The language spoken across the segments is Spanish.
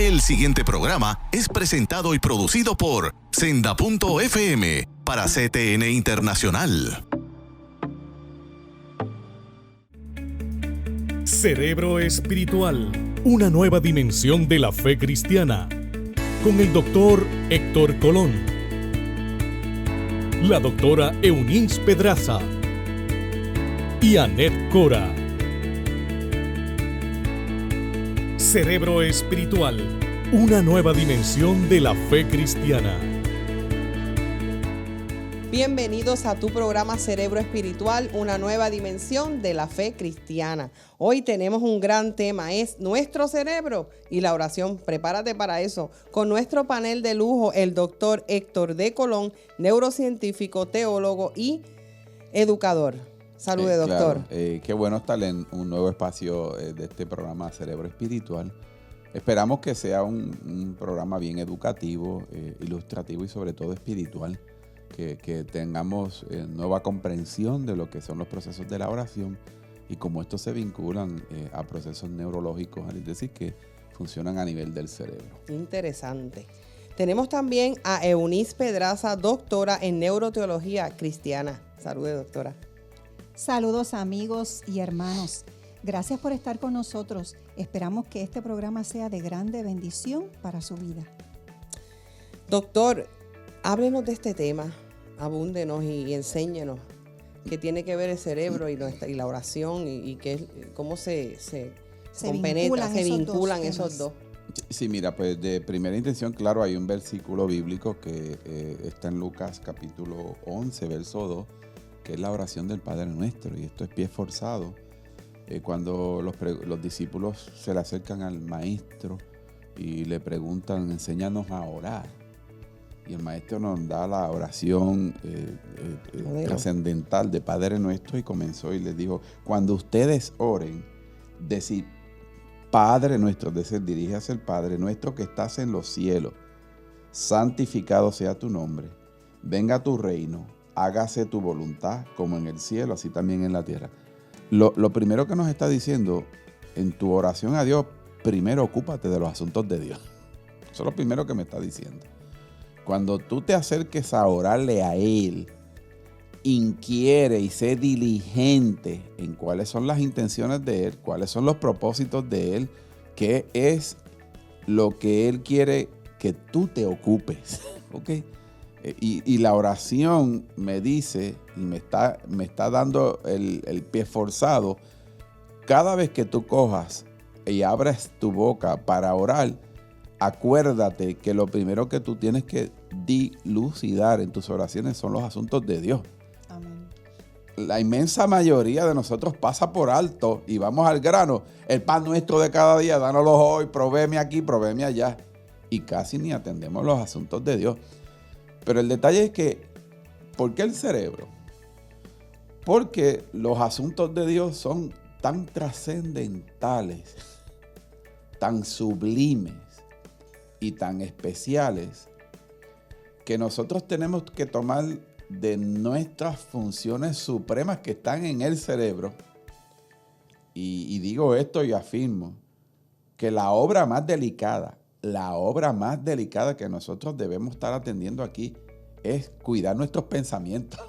que el siguiente programa es presentado y producido por Senda.fm para CTN Internacional. Cerebro Espiritual, una nueva dimensión de la fe cristiana, con el doctor Héctor Colón, la doctora Eunice Pedraza y Annette Cora. Cerebro Espiritual, una nueva dimensión de la fe cristiana. Bienvenidos a tu programa Cerebro Espiritual, una nueva dimensión de la fe cristiana. Hoy tenemos un gran tema, es nuestro cerebro y la oración. Prepárate para eso, con nuestro panel de lujo, el doctor Héctor D. Colón, neurocientífico, teólogo y educador. Salude, doctor. Claro. Qué bueno estar en un nuevo espacio de este programa Cerebro Espiritual. Esperamos que sea un programa bien educativo, ilustrativo y sobre todo espiritual. Que tengamos nueva comprensión de lo que son los procesos de la oración y cómo estos se vinculan a procesos neurológicos, es decir, que funcionan a nivel del cerebro. Interesante. Tenemos también a Eunice Pedraza, doctora en neuroteología cristiana. Salude, doctora. Saludos, amigos y hermanos. Gracias por estar con nosotros. Esperamos que este programa sea de grande bendición para su vida. Doctor, háblenos de este tema, abúndenos y enséñenos qué tiene que ver el cerebro y la oración y cómo se vinculan esos dos. Sí, mira, pues de primera intención, claro, hay un versículo bíblico que está en Lucas capítulo 11, verso 2, que es la oración del Padre Nuestro, y esto es pie forzado. Cuando los discípulos se le acercan al maestro y le preguntan, enséñanos a orar. Y el maestro nos da la oración trascendental de Padre Nuestro y comenzó y les dijo, cuando ustedes oren, decid, Padre Nuestro, es decir, diríjase al Padre Nuestro que estás en los cielos, santificado sea tu nombre, venga tu reino, hágase tu voluntad como en el cielo, así también en la tierra. Lo primero que nos está diciendo, en tu oración a Dios, primero ocúpate de los asuntos de Dios. Eso es lo primero que me está diciendo. Cuando tú te acerques a orarle a Él, inquiere y sé diligente en cuáles son las intenciones de Él, cuáles son los propósitos de Él, qué es lo que Él quiere que tú te ocupes. ¿Okay? Y la oración me dice, y me está dando el pie forzado, cada vez que tú cojas y abras tu boca para orar, acuérdate que lo primero que tú tienes que dilucidar en tus oraciones son los asuntos de Dios. Amén. La inmensa mayoría de nosotros pasa por alto y vamos al grano. El pan nuestro de cada día, dánoslo hoy, provéeme aquí, provéeme allá. Y casi ni atendemos los asuntos de Dios. Pero el detalle es que, ¿por qué el cerebro? Porque los asuntos de Dios son tan trascendentales, tan sublimes y tan especiales, que nosotros tenemos que tomar de nuestras funciones supremas que están en el cerebro, y digo esto y afirmo, que la obra más delicada que nosotros debemos estar atendiendo aquí es cuidar nuestros pensamientos.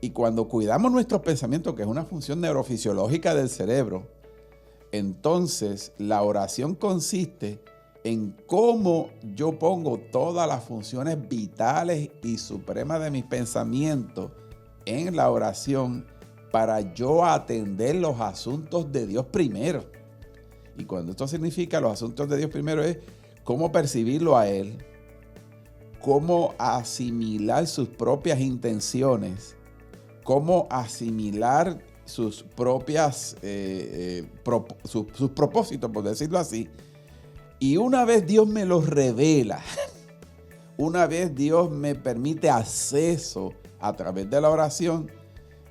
Y cuando cuidamos nuestros pensamientos, que es una función neurofisiológica del cerebro, entonces la oración consiste en cómo yo pongo todas las funciones vitales y supremas de mis pensamientos en la oración para yo atender los asuntos de Dios primero. Y cuando esto significa los asuntos de Dios primero es cómo percibirlo a Él, cómo asimilar sus propias intenciones, cómo asimilar sus propias sus propósitos, por decirlo así. Y una vez Dios me los revela, una vez Dios me permite acceso a través de la oración,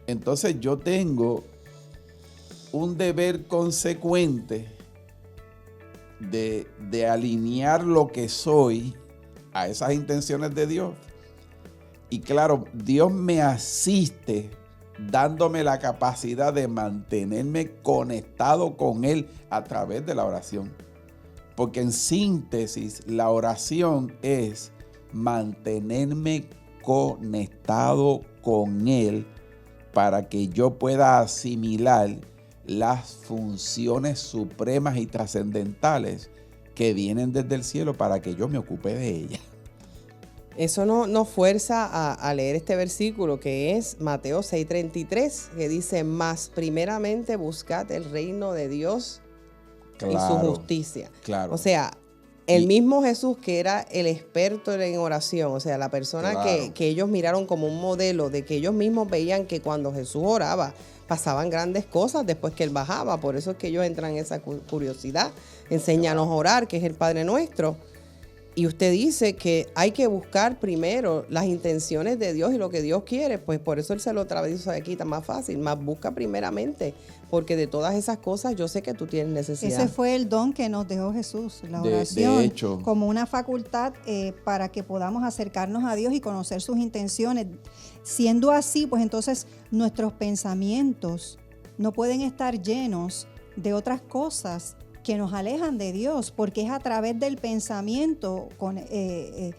entonces yo tengo un deber consecuente de alinear lo que soy a esas intenciones de Dios. Y claro, Dios me asiste dándome la capacidad de mantenerme conectado con Él a través de la oración. Porque en síntesis, la oración es mantenerme conectado con Él para que yo pueda asimilar las funciones supremas y trascendentales que vienen desde el cielo para que yo me ocupe de ellas. Eso nos fuerza a leer este versículo que es Mateo 6:33, que dice, mas primeramente buscad el reino de Dios y su justicia. Claro. O sea, el mismo Jesús que era el experto en oración, o sea, la persona Claro. que ellos miraron como un modelo, de que ellos mismos veían que cuando Jesús oraba, pasaban grandes cosas después que Él bajaba. Por eso es que ellos entran en esa curiosidad. Enséñanos a orar, que es el Padre Nuestro. Y usted dice que hay que buscar primero las intenciones de Dios y lo que Dios quiere. Pues por eso Él se lo traduce aquí tan más fácil. Más busca primeramente. Porque de todas esas cosas yo sé que tú tienes necesidad. Ese fue el don que nos dejó Jesús, la De oración, hecho. como una facultad para que podamos acercarnos a Dios y conocer sus intenciones. Siendo así, pues entonces nuestros pensamientos no pueden estar llenos de otras cosas que nos alejan de Dios, porque es a través del pensamiento, de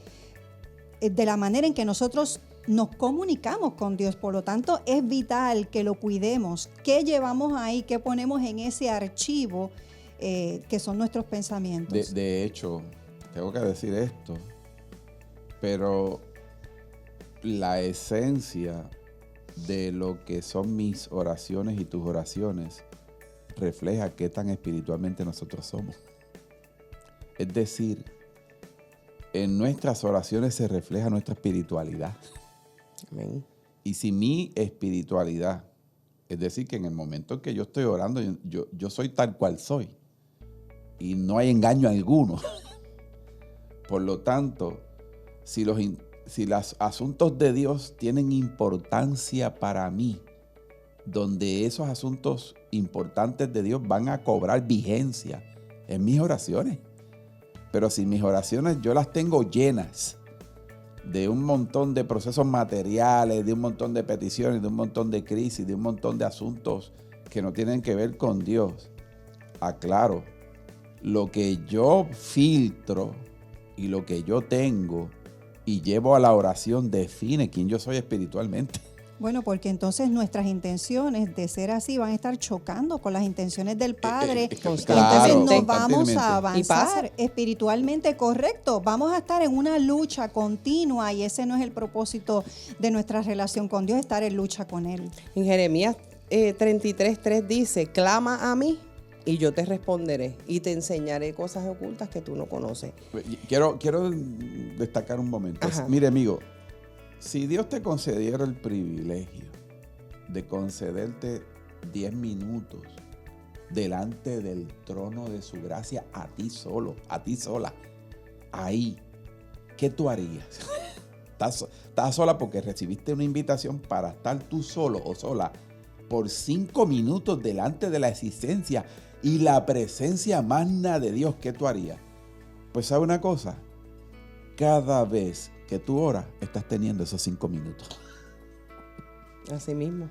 la manera en que nosotros nos comunicamos con Dios. Por lo tanto, es vital que lo cuidemos. ¿Qué llevamos ahí? ¿Qué ponemos en ese archivo que son nuestros pensamientos? De hecho, tengo que decir esto, pero la esencia de lo que son mis oraciones y tus oraciones refleja qué tan espiritualmente nosotros somos. Es decir, en nuestras oraciones se refleja nuestra espiritualidad. Amén. Y si mi espiritualidad, es decir, que en el momento en que yo estoy orando, yo soy tal cual soy. Y no hay engaño alguno. Por lo tanto, si los asuntos de Dios tienen importancia para mí, donde esos asuntos importantes de Dios van a cobrar vigencia en mis oraciones. Pero si mis oraciones yo las tengo llenas de un montón de procesos materiales, de un montón de peticiones, de un montón de crisis, de un montón de asuntos que no tienen que ver con Dios, aclaro, lo que yo filtro y lo que yo tengo y llevo a la oración define quién yo soy espiritualmente. Bueno, porque entonces nuestras intenciones de ser así van a estar chocando con las intenciones del Padre. Claro, entonces no vamos constantemente. a ¿Y pasa? avanzar espiritualmente correcto. Vamos a estar en una lucha continua y ese no es el propósito de nuestra relación con Dios, estar en lucha con Él. En Jeremías 33:3 dice, clama a mí y yo te responderé y te enseñaré cosas ocultas que tú no conoces. Quiero destacar un momento. Ajá. Mire, amigo, si Dios te concediera el privilegio de concederte 10 minutos delante del trono de su gracia a ti solo, a ti sola, ahí, ¿qué tú harías? Estás sola porque recibiste una invitación para estar tú solo o sola por 5 minutos delante de la existencia y la presencia magna de Dios. ¿Qué tú harías? Pues ¿sabe una cosa? Cada vez que tú oras, estás teniendo esos 5 minutos. Así mismo.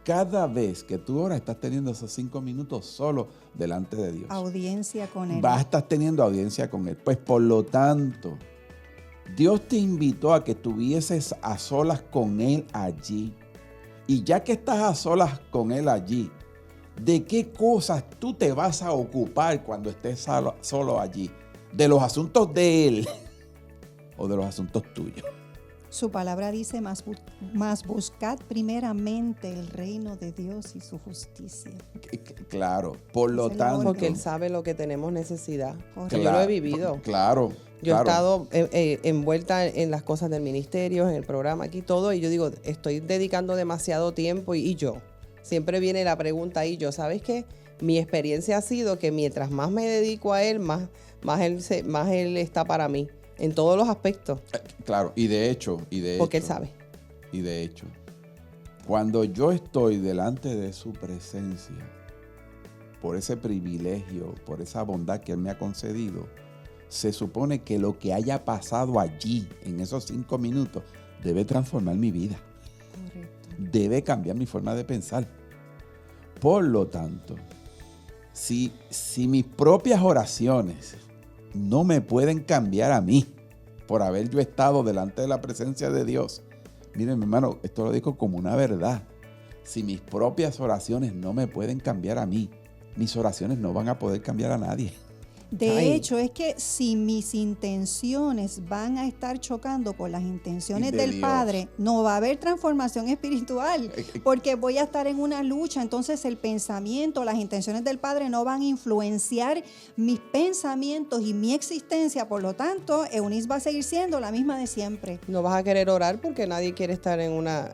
Cada vez que tú oras, estás teniendo esos 5 minutos solo delante de Dios. Audiencia con Él. Estás teniendo audiencia con Él. Pues por lo tanto, Dios te invitó a que estuvieses a solas con Él allí. Y ya que estás a solas con Él allí, ¿de qué cosas tú te vas a ocupar cuando estés solo allí? ¿De los asuntos de Él o de los asuntos tuyos? Su palabra dice, más buscad primeramente el reino de Dios y su justicia. Claro, por lo Es el tanto. Porque Él sabe lo que tenemos necesidad. Correcto. Yo lo he vivido. Claro. Yo he claro. estado envuelta en las cosas del ministerio, en el programa aquí, todo, y yo digo, estoy dedicando demasiado tiempo y yo. Siempre viene la pregunta y yo, ¿sabes qué? Mi experiencia ha sido que mientras más me dedico a Él, más Él está para mí, en todos los aspectos. Claro, y de hecho. Porque Él sabe. Y de hecho, cuando yo estoy delante de su presencia, por ese privilegio, por esa bondad que Él me ha concedido, se supone que lo que haya pasado allí, en esos 5 minutos, debe transformar mi vida. Correcto. Debe cambiar mi forma de pensar. Por lo tanto, si mis propias oraciones no me pueden cambiar a mí por haber yo estado delante de la presencia de Dios. Miren, mi hermano, esto lo digo como una verdad. Si mis propias oraciones no me pueden cambiar a mí, mis oraciones no van a poder cambiar a nadie. De hecho, es que si mis intenciones van a estar chocando con las intenciones del Dios. Padre, no va a haber transformación espiritual, porque voy a estar en una lucha. Entonces el pensamiento, las intenciones del Padre no van a influenciar mis pensamientos y mi existencia. Por lo tanto, Eunice va a seguir siendo la misma de siempre. No vas a querer orar porque nadie quiere estar en una,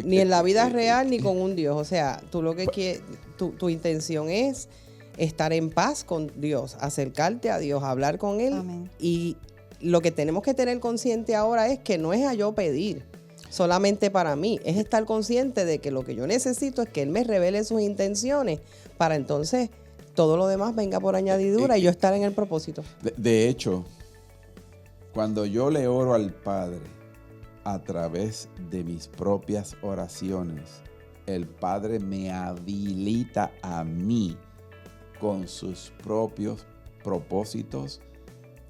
ni en la vida real ni con un Dios. O sea, tú lo que quieres, tu intención es estar en paz con Dios, acercarte a Dios, hablar con Él. Amén. Y lo que tenemos que tener consciente ahora es que no es a yo pedir solamente para mí, es estar consciente de que lo que yo necesito es que Él me revele sus intenciones para entonces todo lo demás venga por añadidura y yo estar en el propósito. De hecho, cuando yo le oro al Padre a través de mis propias oraciones, el Padre me habilita a mí con sus propios propósitos,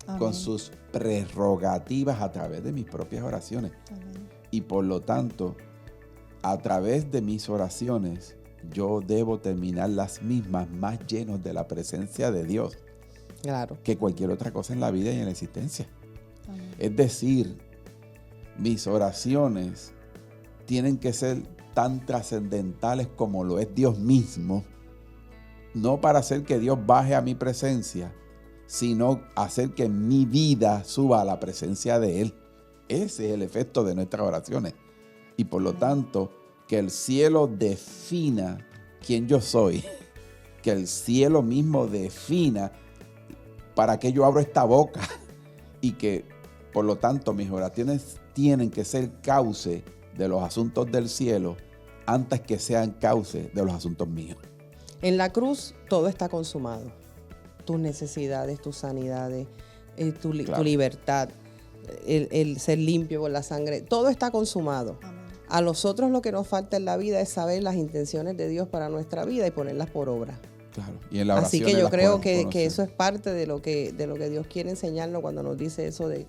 Amén. con sus prerrogativas a través de mis propias oraciones. Amén. Y por lo tanto, a través de mis oraciones, yo debo terminar las mismas más llenos de la presencia de Dios Claro. que cualquier otra cosa en la vida y en la existencia. Amén. Es decir, mis oraciones tienen que ser tan trascendentales como lo es Dios mismo, no para hacer que Dios baje a mi presencia, sino hacer que mi vida suba a la presencia de Él. Ese es el efecto de nuestras oraciones. Y por lo tanto, que el cielo defina quién yo soy, que el cielo mismo defina para qué yo abro esta boca y que por lo tanto mis oraciones tienen que ser cauce de los asuntos del cielo antes que sean cauce de los asuntos míos. En la cruz todo está consumado. Tus necesidades, tus sanidades, tu Claro. libertad, el ser limpio por la sangre, todo está consumado. Amén. A nosotros lo que nos falta en la vida es saber las intenciones de Dios para nuestra vida y ponerlas por obra. Claro. Y en la Así oración que yo las creo podemos que conocer. eso es parte de lo que Dios quiere enseñarnos cuando nos dice eso de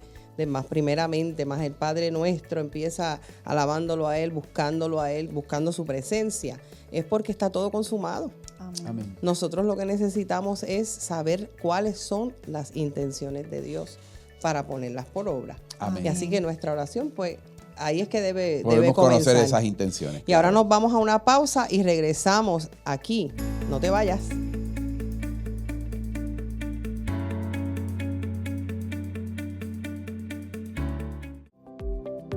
más primeramente, más el Padre nuestro, empieza alabándolo a Él, buscando su presencia. Es porque está todo consumado. Amén. Amén. Nosotros lo que necesitamos es saber cuáles son las intenciones de Dios para ponerlas por obra. Amén. Y así que nuestra oración, pues, ahí es que debe Podemos comenzar. conocer esas intenciones. Y ahora nos vamos a una pausa y regresamos aquí. No te vayas.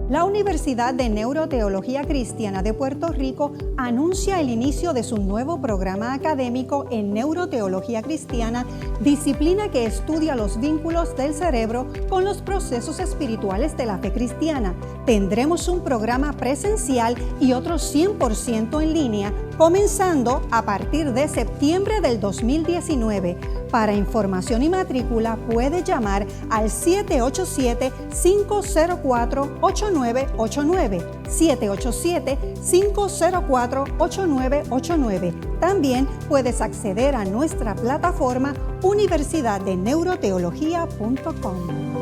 La Universidad de Neuroteología Cristiana de Puerto Rico anuncia el inicio de su nuevo programa académico en Neuroteología Cristiana, disciplina que estudia los vínculos del cerebro con los procesos espirituales de la fe cristiana. Tendremos un programa presencial y otro 100% en línea, comenzando a partir de septiembre del 2019. Para información y matrícula puede llamar al 787-504-8989, 787-504-8989. También puedes acceder a nuestra plataforma universidaddeneuroteología.com.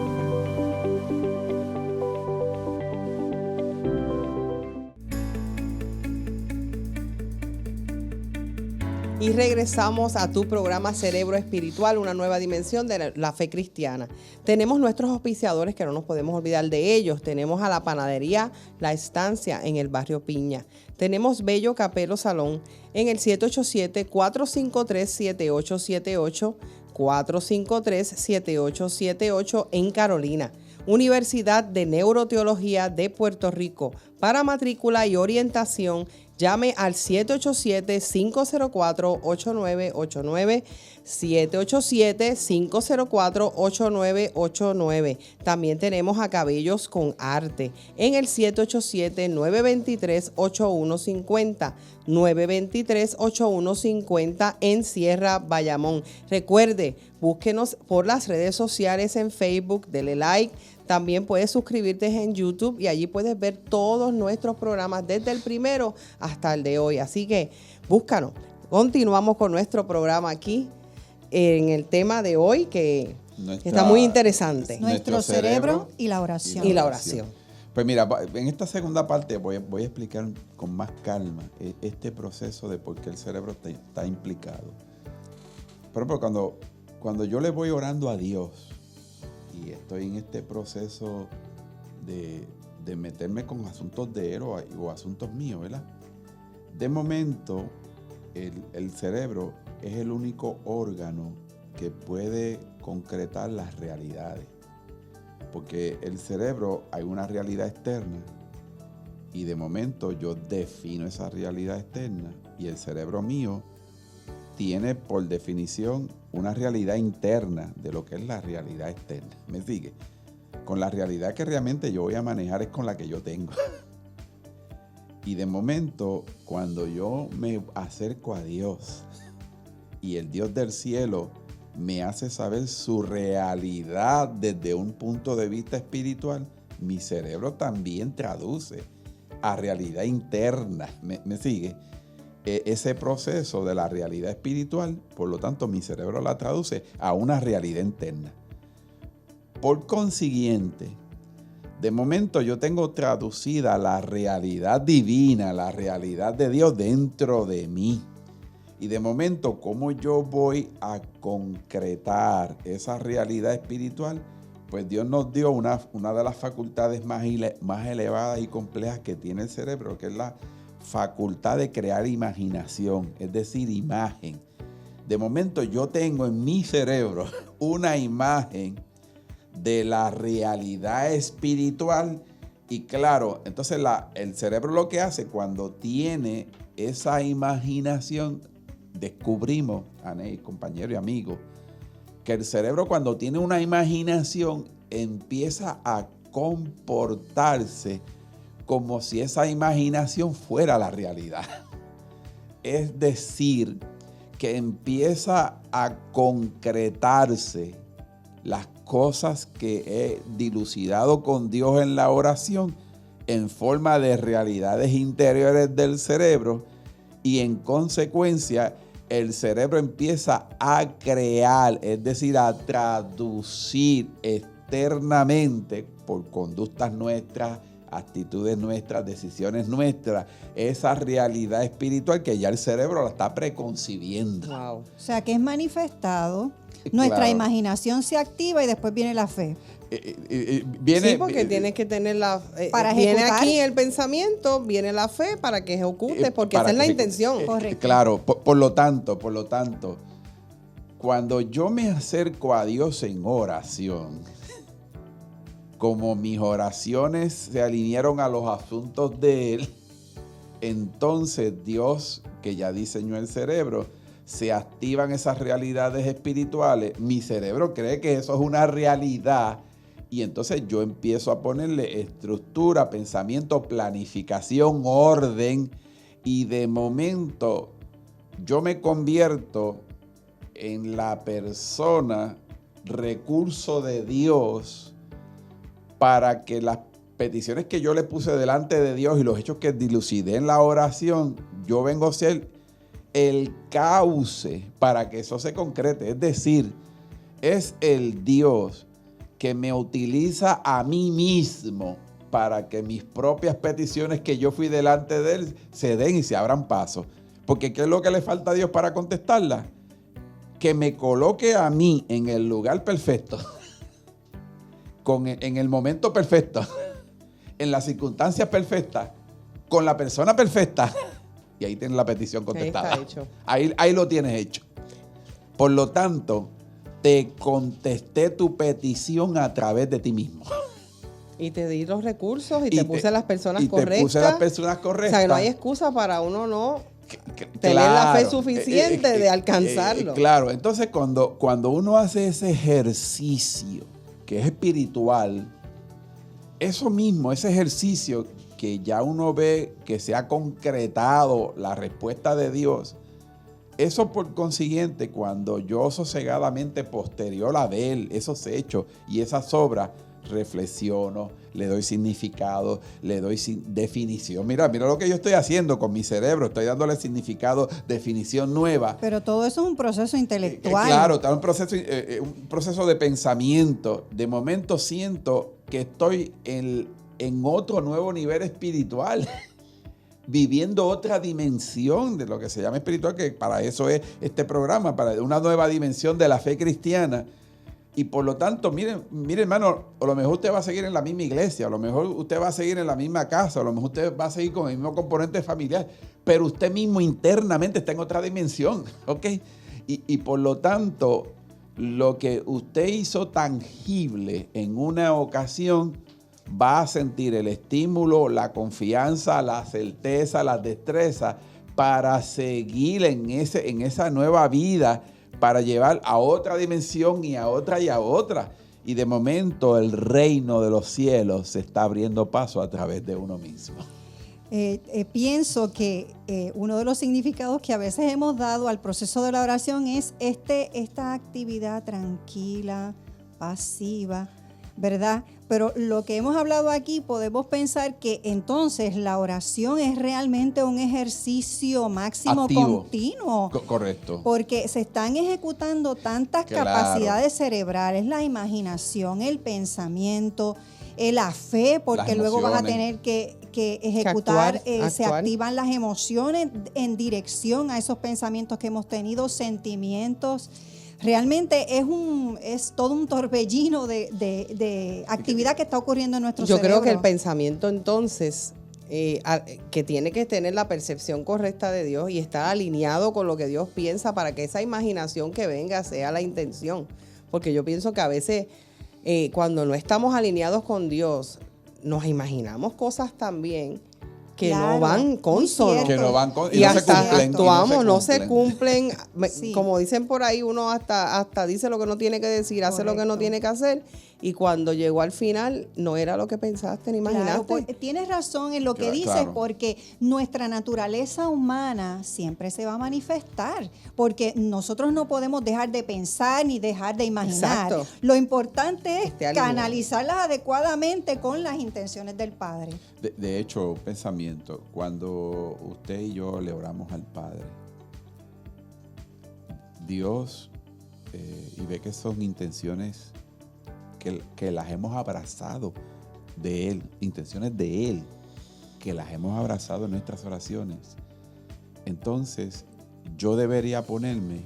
Y regresamos a tu programa Cerebro Espiritual, una nueva dimensión de la fe cristiana. Tenemos nuestros auspiciadores que no nos podemos olvidar de ellos. Tenemos a la panadería La Estancia en el barrio Piña. Tenemos Bello Capelo Salón en el 787-453-7878, 453-7878 en Carolina. Universidad de Neuroteología de Puerto Rico. Para matrícula y orientación, llame al 787-504-8989, 787-504-8989. También tenemos a Cabellos con Arte en el 787-923-8150, 923-8150 en Sierra Bayamón. Recuerde, búsquenos por las redes sociales en Facebook, dele like. También puedes suscribirte en YouTube y allí puedes ver todos nuestros programas desde el primero hasta el de hoy. Así que búscanos. Continuamos con nuestro programa aquí en el tema de hoy, que Está muy interesante. Nuestro cerebro y la oración. Y la oración. Pues mira, en esta segunda parte voy a explicar con más calma este proceso de por qué el cerebro está implicado. Por ejemplo, cuando yo le voy orando a Dios y estoy en este proceso de meterme con asuntos de Él o asuntos míos, ¿verdad? De momento, el cerebro es el único órgano que puede concretar las realidades. Porque el cerebro hay una realidad externa y de momento yo defino esa realidad externa y el cerebro mío tiene por definición una realidad interna de lo que es la realidad externa. ¿Me sigue? Con la realidad que realmente yo voy a manejar es con la que yo tengo. Y de momento, cuando yo me acerco a Dios y el Dios del cielo me hace saber su realidad desde un punto de vista espiritual, mi cerebro también traduce a realidad interna. ¿Me sigue? Ese proceso de la realidad espiritual, por lo tanto, mi cerebro la traduce a una realidad interna. Por consiguiente, de momento yo tengo traducida la realidad divina, la realidad de Dios dentro de mí. Y de momento, ¿cómo yo voy a concretar esa realidad espiritual? Pues Dios nos dio una de las facultades más elevadas y complejas que tiene el cerebro, que es la facultad de crear imaginación, es decir, imagen. De momento yo tengo en mi cerebro una imagen de la realidad espiritual y claro, entonces el cerebro lo que hace cuando tiene esa imaginación, descubrimos, Aney, compañero y amigo, que el cerebro cuando tiene una imaginación empieza a comportarse como si esa imaginación fuera la realidad. Es decir, que empieza a concretarse las cosas que he dilucidado con Dios en la oración en forma de realidades interiores del cerebro y en consecuencia el cerebro empieza a crear, es decir, a traducir externamente por conductas nuestras, actitudes nuestras, decisiones nuestras, esa realidad espiritual que ya el cerebro la está preconcibiendo. Wow. O sea, que es manifestado, nuestra Claro. imaginación se activa y después viene la fe. Sí, porque tienes que tener para viene ejecutar. aquí el pensamiento, viene la fe para que ejecutes, porque esa es la intención. Correcto. Claro, por lo tanto, cuando yo me acerco a Dios en oración, como mis oraciones se alinearon a los asuntos de Él, entonces Dios, que ya diseñó el cerebro, se activan esas realidades espirituales. Mi cerebro cree que eso es una realidad y entonces yo empiezo a ponerle estructura, pensamiento, planificación, orden y de momento yo me convierto en la persona, recurso de Dios para que las peticiones que yo le puse delante de Dios y los hechos que dilucidé en la oración, yo vengo a ser el cauce para que eso se concrete. Es decir, es el Dios que me utiliza a mí mismo para que mis propias peticiones que yo fui delante de Él se den y se abran paso. Porque ¿qué es lo que le falta a Dios para contestarla? Que me coloque a mí en el lugar perfecto, en el momento perfecto, en las circunstancias perfectas, con la persona perfecta. Y ahí tienes la petición contestada. Ahí está hecho. Ahí lo tienes hecho. Por lo tanto, te contesté tu petición a través de ti mismo. Y te di los recursos y te puse las personas correctas. Te puse las personas correctas. O sea, que no hay excusa para uno no tener la fe suficiente de alcanzarlo. Claro, entonces cuando uno hace ese ejercicio que es espiritual, eso mismo, ese ejercicio que ya uno ve que se ha concretado la respuesta de Dios, eso por consiguiente, cuando yo sosegadamente posterior a ver esos hechos y esas obras, reflexiono, le doy significado, le doy definición. Mira lo que yo estoy haciendo con mi cerebro, estoy dándole significado, definición nueva. Pero todo eso es un proceso intelectual. Claro, está un proceso de pensamiento. De momento siento que estoy en otro nuevo nivel espiritual, viviendo otra dimensión de lo que se llama espiritual, que para eso es este programa, para una nueva dimensión de la fe cristiana. Y por lo tanto, mire hermano, a lo mejor usted va a seguir en la misma iglesia, a lo mejor usted va a seguir en la misma casa, a lo mejor usted va a seguir con el mismo componente familiar, pero usted mismo internamente está en otra dimensión, ¿ok? Y por lo tanto, lo que usted hizo tangible en una ocasión, va a sentir el estímulo, la confianza, la certeza, la destreza para seguir en esa nueva vida, para llevar a otra dimensión y a otra y a otra. Y de momento el reino de los cielos se está abriendo paso a través de uno mismo. Pienso que uno de los significados que a veces hemos dado al proceso de la oración es esta actividad tranquila, pasiva, ¿verdad? Pero lo que hemos hablado aquí, podemos pensar que entonces la oración es realmente un ejercicio máximo activo, continuo. Correcto. Porque se están ejecutando tantas capacidades cerebrales, la imaginación, el pensamiento, la fe, porque luego vas a tener que ejecutar, se activan las emociones en dirección a esos pensamientos que hemos tenido, sentimientos. Realmente es todo un torbellino de actividad que está ocurriendo en nuestro cerebro. Yo creo que el pensamiento entonces, que tiene que tener la percepción correcta de Dios y estar alineado con lo que Dios piensa para que esa imaginación que venga sea la intención. Porque yo pienso que a veces cuando no estamos alineados con Dios, nos imaginamos cosas también que no van consonos. Que no van y no hasta se cumplen. Actuamos, no se cumplen. Sí. Como dicen por ahí, uno hasta dice lo que no tiene que decir, hace lo que no tiene que hacer. Y cuando llegó al final, no era lo que pensaste ni imaginaste. Claro, tienes razón en lo que dices, claro. Porque nuestra naturaleza humana siempre se va a manifestar, porque nosotros no podemos dejar de pensar ni dejar de imaginar. Exacto. Lo importante es canalizarlas adecuadamente con las intenciones del Padre. De hecho, pensamiento, cuando usted y yo le oramos al Padre, Dios, y ve que son intenciones que las hemos abrazado de Él, intenciones de Él, que las hemos abrazado en nuestras oraciones. Entonces, yo debería ponerme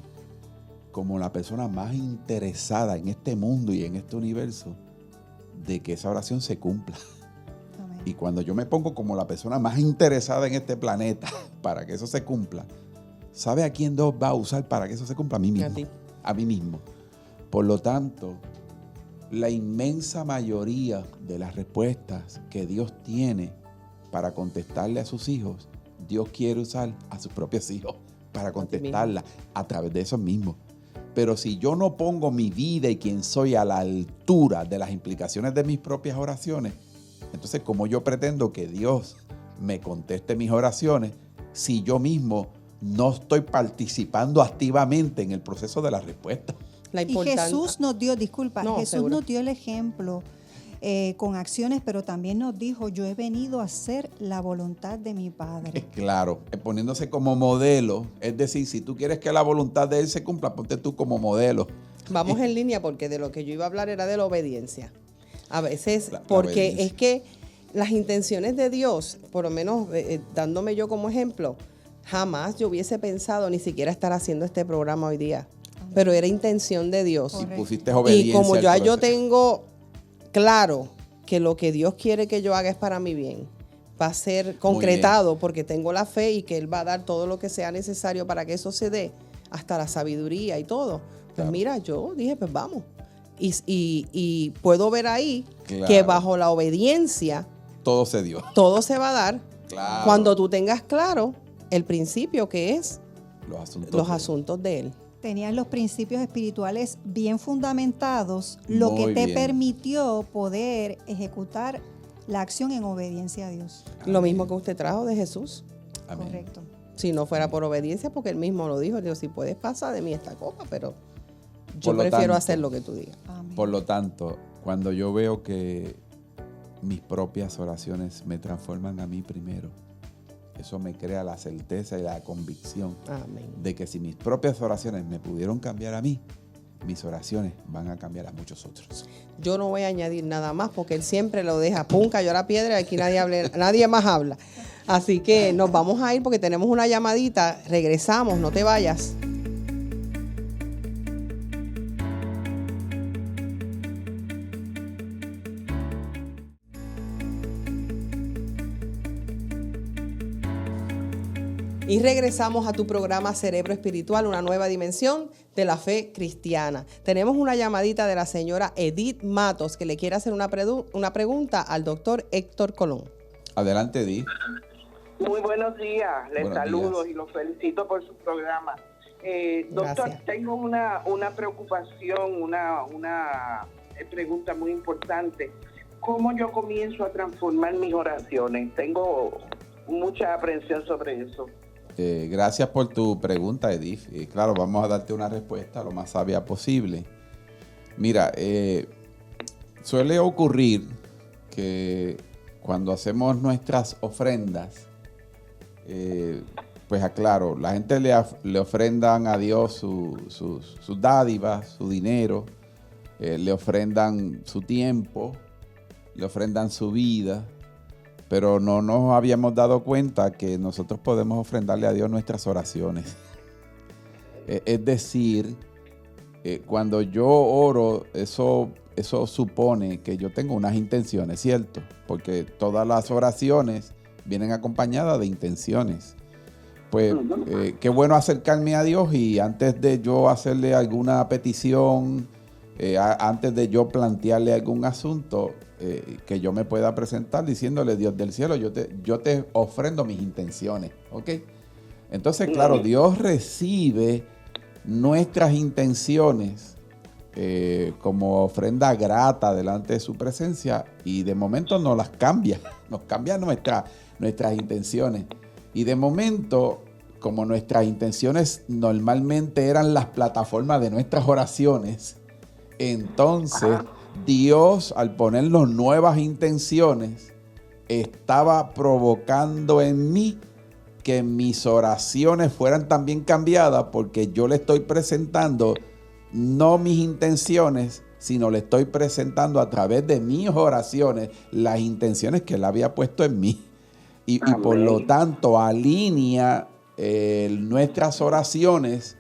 como la persona más interesada en este mundo y en este universo de que esa oración se cumpla. Amén. Y cuando yo me pongo como la persona más interesada en este planeta para que eso se cumpla, ¿sabe a quién Dios va a usar para que eso se cumpla? A mí mismo. A mí mismo. Por lo tanto, la inmensa mayoría de las respuestas que Dios tiene para contestarle a sus hijos, Dios quiere usar a sus propios hijos para contestarla a través de esos mismos. Pero si yo no pongo mi vida y quién soy a la altura de las implicaciones de mis propias oraciones, entonces ¿cómo yo pretendo que Dios me conteste mis oraciones si yo mismo no estoy participando activamente en el proceso de la respuesta? Y Jesús nos dio, Jesús nos dio el ejemplo con acciones, pero también nos dijo, yo he venido a hacer la voluntad de mi Padre. Claro, poniéndose como modelo, es decir, si tú quieres que la voluntad de Él se cumpla, ponte tú como modelo. Vamos en línea porque de lo que yo iba a hablar era de la obediencia. A veces, porque es que las intenciones de Dios, por lo menos dándome yo como ejemplo, jamás yo hubiese pensado ni siquiera estar haciendo este programa hoy día. Pero era intención de Dios. Y pusiste obediencia. Y como yo tengo claro que lo que Dios quiere que yo haga es para mi bien, va a ser concretado porque tengo la fe y que Él va a dar todo lo que sea necesario para que eso se dé, hasta la sabiduría y todo. Pues claro. Mira, yo dije, pues vamos. Y puedo ver ahí que bajo la obediencia todo se dio. Todo se va a dar claro. Cuando tú tengas claro el principio que es los asuntos de Él. Tenías los principios espirituales bien fundamentados, lo que te permitió poder ejecutar la acción en obediencia a Dios. Amén. Lo mismo que usted trajo de Jesús. Amén. Correcto. Si no fuera por obediencia, porque Él mismo lo dijo, Dios, si puedes pasar de mí esta copa, pero yo prefiero hacer lo que tú digas. Amén. Por lo tanto, Cuando yo veo que mis propias oraciones me transforman a mí primero, eso me crea la certeza y la convicción de que si mis propias oraciones me pudieron cambiar a mí, mis oraciones van a cambiar a muchos otros. Yo no voy a añadir nada más porque él siempre lo deja, pum, cayó la piedra y aquí nadie más habla. Así que nos vamos a ir porque tenemos una llamadita. Regresamos, no te vayas. Y regresamos a tu programa Cerebro Espiritual, una nueva dimensión de la fe cristiana. Tenemos una llamadita de la señora Edith Matos que le quiere hacer una pregunta al doctor Héctor Colón. Adelante, Edith. Muy buenos días, les saludo y los felicito por su programa. Doctor, tengo una preocupación, una pregunta muy importante. ¿Cómo yo comienzo a transformar mis oraciones? Tengo mucha aprensión sobre eso. Gracias por tu pregunta, Edith. Claro, vamos a darte una respuesta lo más sabia posible. Mira, suele ocurrir que cuando hacemos nuestras ofrendas, pues aclaro, la gente le ofrendan a Dios sus dádivas, su dinero, le ofrendan su tiempo, le ofrendan su vida, pero no nos habíamos dado cuenta que nosotros podemos ofrendarle a Dios nuestras oraciones. Es decir, cuando yo oro, eso supone que yo tengo unas intenciones, ¿cierto? Porque todas las oraciones vienen acompañadas de intenciones. Pues qué bueno acercarme a Dios y antes de yo hacerle alguna petición, antes de yo plantearle algún asunto, que yo me pueda presentar diciéndole: Dios del cielo, yo te ofrendo mis intenciones, ¿ok? Entonces, claro, Dios recibe nuestras intenciones como ofrenda grata delante de su presencia y de momento nos cambia nuestras intenciones. Y de momento, como nuestras intenciones normalmente eran las plataformas de nuestras oraciones, entonces Dios, al ponernos nuevas intenciones, estaba provocando en mí que mis oraciones fueran también cambiadas, porque yo le estoy presentando no mis intenciones, sino le estoy presentando a través de mis oraciones las intenciones que Él había puesto en mí. Y por lo tanto alinea nuestras oraciones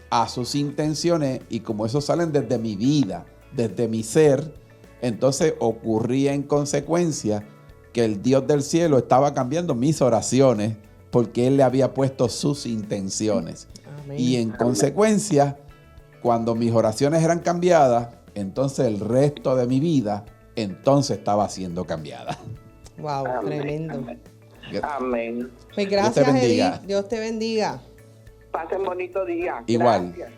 a sus intenciones, y como eso salen desde mi vida, desde mi ser, entonces ocurría en consecuencia que el Dios del cielo estaba cambiando mis oraciones porque Él le había puesto sus intenciones. Amén. Y en consecuencia, cuando mis oraciones eran cambiadas, entonces el resto de mi vida entonces estaba siendo cambiada. Wow, amén. Tremendo. Amén. Pues gracias, Edith. Dios te bendiga. Pasen bonito día. Igual. Gracias.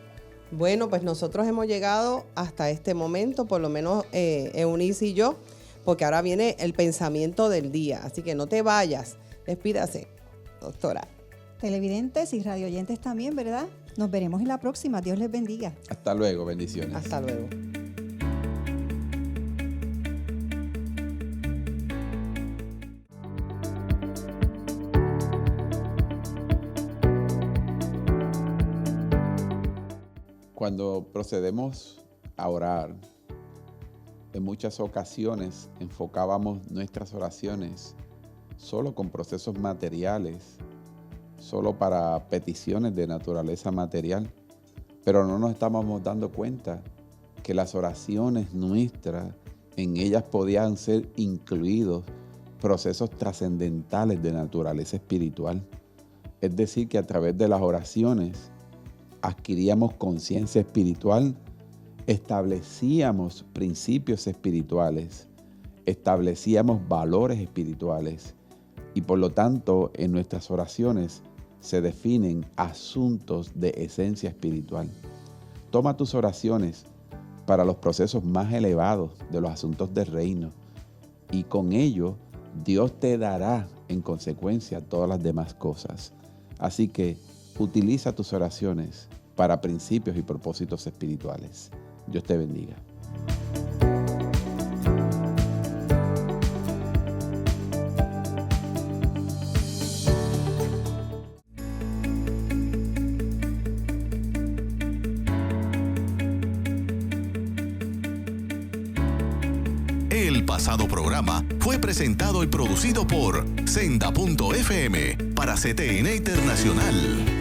Bueno, pues nosotros hemos llegado hasta este momento, por lo menos Eunice y yo, porque ahora viene el pensamiento del día. Así que no te vayas. Despídase, doctora. Televidentes y radioyentes también, ¿verdad? Nos veremos en la próxima. Dios les bendiga. Hasta luego. Bendiciones. Hasta luego. Cuando procedemos a orar, en muchas ocasiones enfocábamos nuestras oraciones solo con procesos materiales, solo para peticiones de naturaleza material, pero no nos estábamos dando cuenta que las oraciones nuestras, en ellas podían ser incluidos procesos trascendentales de naturaleza espiritual. Es decir, que a través de las oraciones adquiríamos conciencia espiritual, establecíamos principios espirituales, establecíamos valores espirituales y por lo tanto en nuestras oraciones se definen asuntos de esencia espiritual. Toma tus oraciones para los procesos más elevados de los asuntos del reino y con ello Dios te dará en consecuencia todas las demás cosas. Así que utiliza tus oraciones para principios y propósitos espirituales. Dios te bendiga. El pasado programa fue presentado y producido por Senda.fm para CTN Internacional.